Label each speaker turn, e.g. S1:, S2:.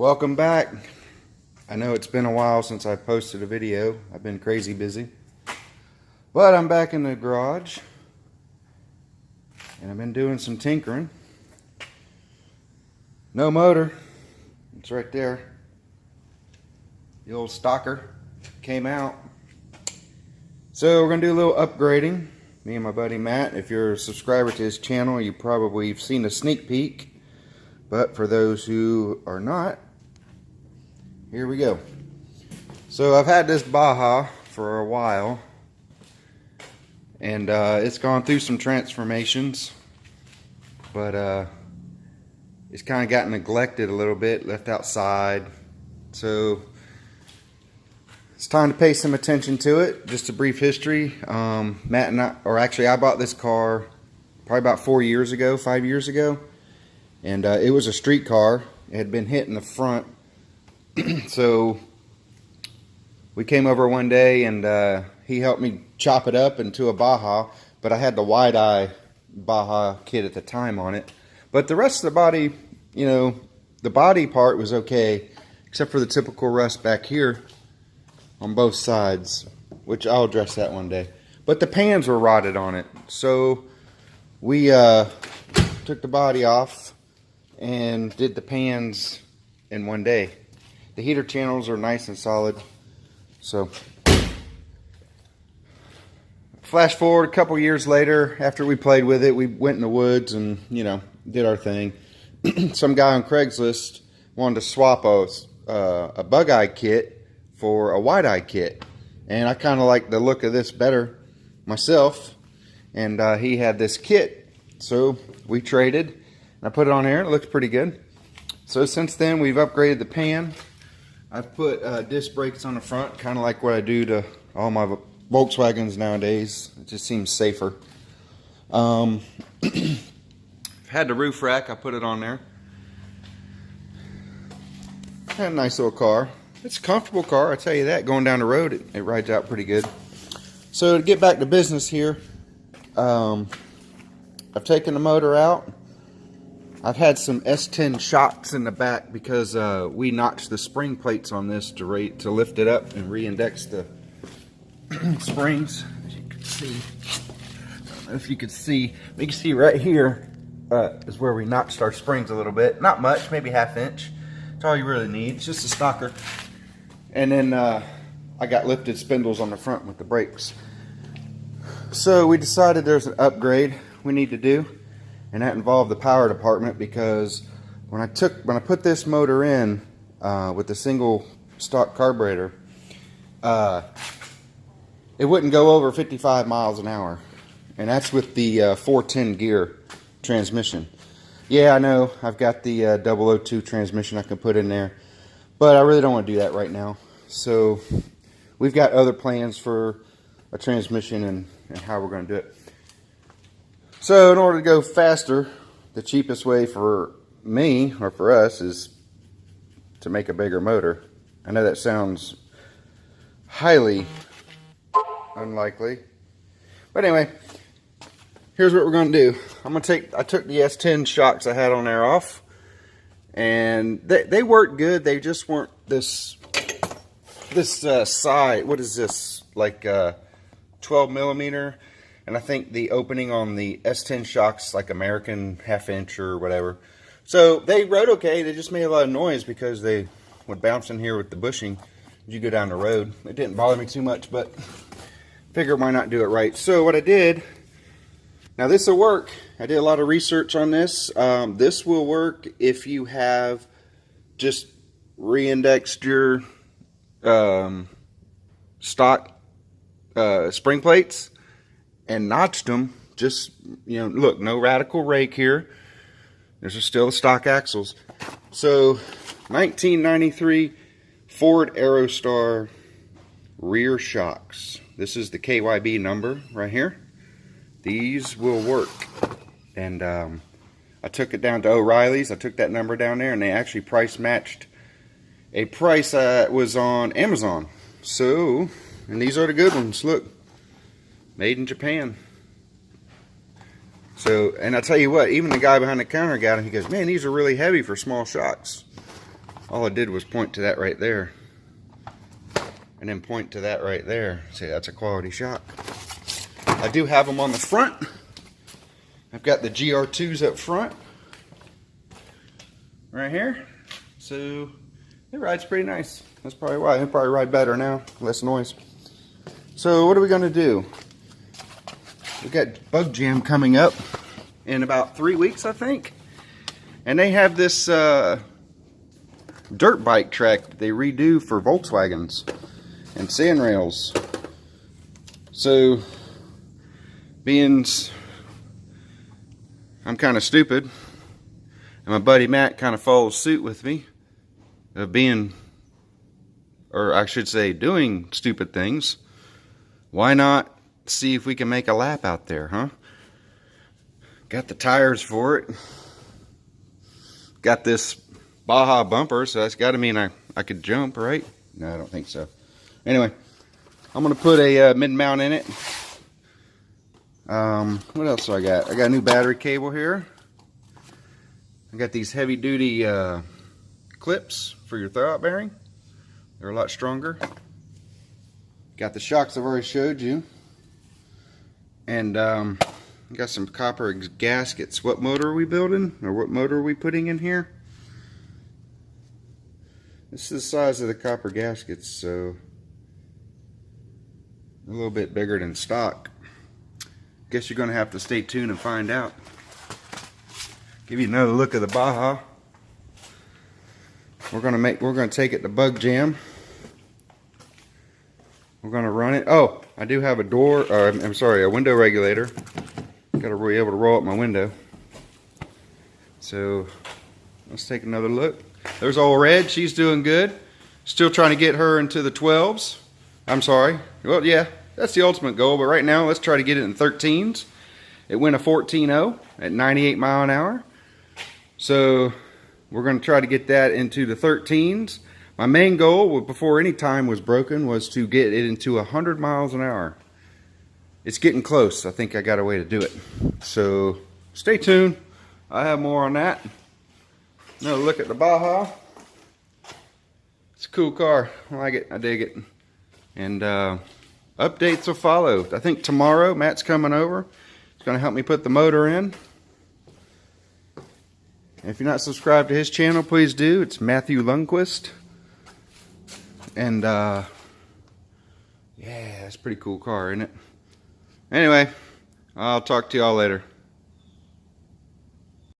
S1: Welcome back. I know it's been a while since I posted a video. I've been crazy busy. But I'm back in the garage. And I've been doing some tinkering. No motor. It's right there. The old stalker came out. So we're going to do a little upgrading. Me and my buddy Matt. If you're a subscriber to his channel, you probably have seen a sneak peek. But for those who are not, here we go. So I've had this Baja for a while, and it's gone through some transformations, but it's kind of gotten neglected a little bit, left outside. So it's time to pay some attention to it. Just a brief history. Matt and I bought this car probably about 5 years ago. And it was a street car. It had been hit in the front. So we came over one day and he helped me chop it up into a Baja. But I had the wide-eye Baja kit at the time on it. But the rest of the body, you know, the body part was okay. Except for the typical rust back here on both sides. Which I'll address that one day. But the pans were rotted on it. So we took the body off and did the pans in one day. The heater channels are nice and solid. So flash forward a couple years later, after we played with it, we went in the woods and, you know, did our thing. Some guy on Craigslist wanted to swap a bug-eye kit for a wide-eye kit, and I kind of like the look of this better myself, and he had this kit, so we traded. I put it on here. It looks pretty good. So since then, we've upgraded the pan. I've put disc brakes on the front, kind of like what I do to all my Volkswagens nowadays. It just seems safer. I've had the roof rack. I put it on there. Had a nice little car. It's a comfortable car, I tell you that. Going down the road, it rides out pretty good. So to get back to business here, I've taken the motor out. I've had some S10 shocks in the back because we notched the spring plates on this to lift it up and re-index the springs. As you can see, I don't know if you can see, you can see right here is where we notched our springs a little bit. Not much, maybe ½ inch. That's all you really need. It's just a stalker. And then I got lifted spindles on the front with the brakes. So we decided there's an upgrade we need to do. And that involved the power department, because when I put this motor in with the single stock carburetor, it wouldn't go over 55 miles an hour, and that's with the 410 gear transmission. Yeah, I know I've got the 002 transmission I can put in there, but I really don't want to do that right now. So we've got other plans for a transmission and how we're going to do it. So in order to go faster, the cheapest way for me, or for us, is to make a bigger motor. I know that sounds highly unlikely. But anyway, here's what we're going to do. I took the S10 shocks I had on there off. And they worked good. They just weren't this side. What is this? Like 12 millimeter. And I think the opening on the S10 shocks, like American ½ inch or whatever. So they rode okay. They just made a lot of noise because they would bounce in here with the bushing as you go down the road. It didn't bother me too much, but figured why not do it right. So what I did, now this will work. I did a lot of research on this. This will work if you have just re-indexed your stock spring plates and notched them. Just, you know, look, no radical rake here. There's still the stock axles. So 1993 Ford Aerostar rear shocks. This is the KYB number right here. These will work. And I took it down to O'Reilly's. I took that number down there, and they actually price matched a price that was on Amazon. So, and these are the good ones. Look, made in Japan. So, and I tell you what, even the guy behind the counter got them. He goes, man, these are really heavy for small shocks. all I did was point to that right there. And then point to that right there. See, that's a quality shot. I do have them on the front. I've got the GR2s up front. Right here. So, it rides pretty nice. That's probably why. It'll probably ride better now. Less noise. So, what are we going to do? We've got Bug Jam coming up in about 3 weeks, I think. And they have this dirt bike track that they redo for Volkswagens and sand rails. So, being I'm kind of stupid, and my buddy Matt kind of follows suit with me of being, or I should say doing stupid things. Why not see if we can make a lap out there, huh? Got the tires for it. Got this Baja bumper, so that's got to mean I could jump, right? No, I don't think so. Anyway, I'm going to put a mid-mount in it. What else do I got? I got a new battery cable here. I got these heavy-duty clips for your throwout bearing. They're a lot stronger. Got the shocks I've already showed you. And got some copper gaskets. What motor are we building? Or what motor are we putting in here? This is the size of the copper gaskets, so a little bit bigger than stock. Guess you're gonna have to stay tuned and find out. Give you another look of the Baja. We're gonna take it to Bug Jam. We're gonna run it. Oh, I do have a a window regulator. Gotta be able to roll up my window. So let's take another look. There's old Red. She's doing good. Still trying to get her into the 12s. I'm sorry. Well, yeah, that's the ultimate goal. But right now, let's try to get it in 13s. It went a 14.0 at 98 mile an hour. So we're going to try to get that into the 13s. My main goal, before any time was broken, was to get it into 100 miles an hour. It's getting close. I think I got a way to do it. So stay tuned. I have more on that. Another look at the Baja. It's a cool car. I like it. I dig it. And updates will follow. I think tomorrow Matt's coming over. He's going to help me put the motor in. And if you're not subscribed to his channel, please do. It's Matthew Lundquist. And yeah, it's a pretty cool car, isn't it? Anyway, I'll talk to y'all later.